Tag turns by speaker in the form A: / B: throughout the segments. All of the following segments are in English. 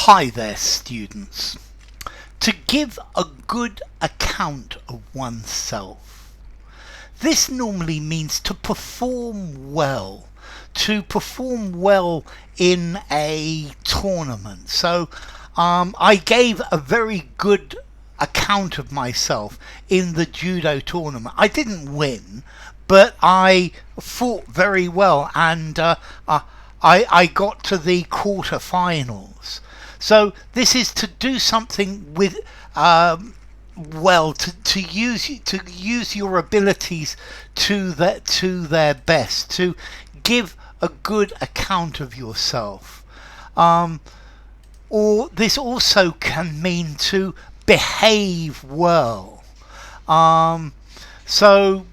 A: Hi there, students. To give a good account of oneself. This normally means to perform well. To perform well in a tournament. So I gave a very good account of myself in the judo tournament. I didn't win, but I fought very well, and I got to the quarterfinals. So this is to do something with well, to use your abilities to their best, to give a good account of yourself. Or this also can mean to behave well. So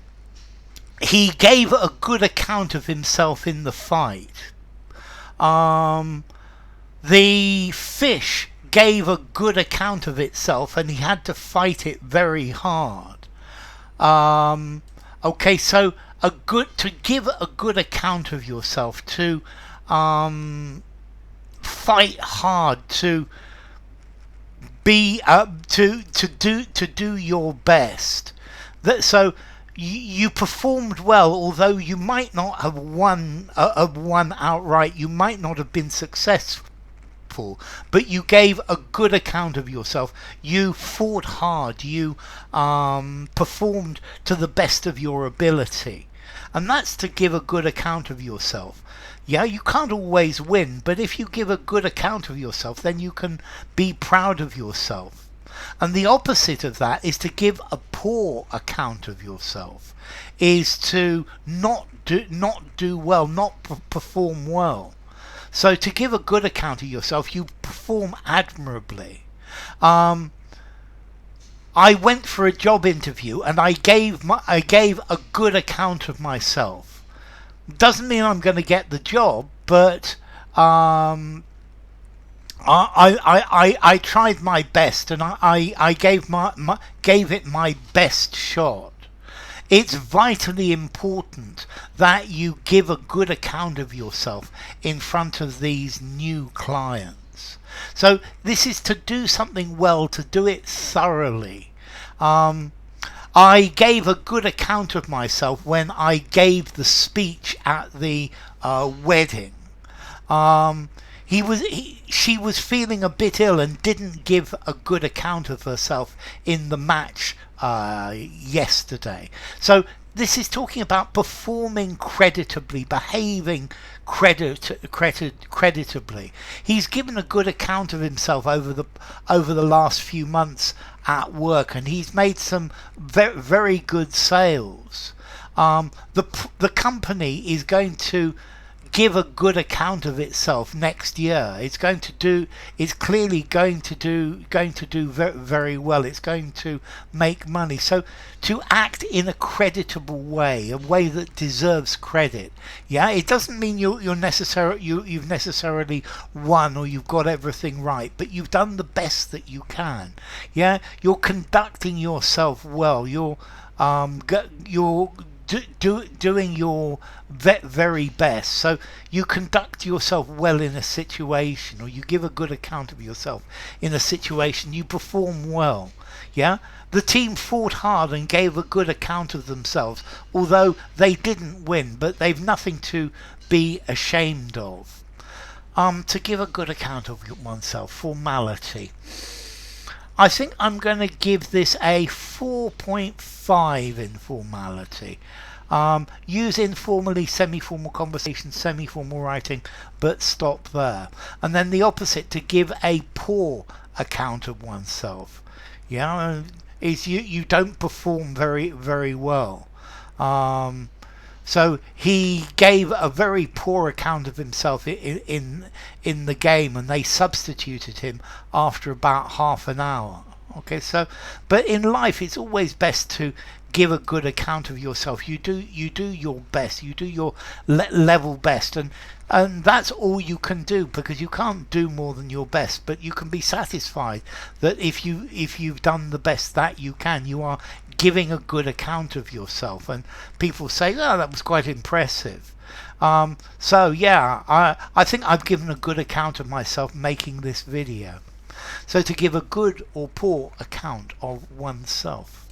A: he gave a good account of himself in the fight. The fish gave a good account of itself, and he had to fight it very hard. Okay, so to give a good account of yourself, to fight hard, to be to do your best. So you performed well, although you might not have won outright. You might not have been successful, but you gave a good account of yourself. You fought hard. You performed to the best of your ability, and that's to give a good account of yourself. Yeah, you can't always win, but if you give a good account of yourself, then you can be proud of yourself. And the opposite of that is to give a poor account of yourself, is to not do well, not perform well. So to give a good account of yourself, you perform admirably. I went for a job interview and I gave a good account of myself. Doesn't mean I'm going to get the job, but I tried my best, and I gave it my best shot. It's vitally important that you give a good account of yourself in front of these new clients. So this is to do something well, to do it thoroughly. I gave a good account of myself when I gave the speech at the wedding. She was feeling a bit ill and didn't give a good account of herself in the match yesterday. So this is talking about performing creditably, behaving creditably. He's given a good account of himself over the last few months at work, and he's made some very good sales. The company is going to give a good account of itself next year. It's clearly going to do very well. It's going to make money. So to act in a creditable way, a way that deserves credit. Yeah, it doesn't mean you've necessarily won or you've got everything right, but you've done the best that you can. Yeah, you're conducting yourself well. You're doing your very best. So you conduct yourself well in a situation, or you give a good account of yourself in a situation. You perform well. Yeah, the team fought hard and gave a good account of themselves, although they didn't win, but they've nothing to be ashamed of. To give a good account of oneself, formality. I think I'm going to give this a 4.5 in formality. Use informally, semi-formal conversation, semi-formal writing, but stop there. And then the opposite, to give a poor account of oneself. Yeah, is you don't perform very well. So he gave a very poor account of himself in the game, and they substituted him after about half an hour. Okay, so but in life it's always best to give a good account of yourself. You do your best. You do your level best, and that's all you can do, because you can't do more than your best. But you can be satisfied that if you've done the best that you can, you are giving a good account of yourself, and people say, "Oh, that was quite impressive." So yeah, I think I've given a good account of myself making this video. So to give a good or poor account of oneself.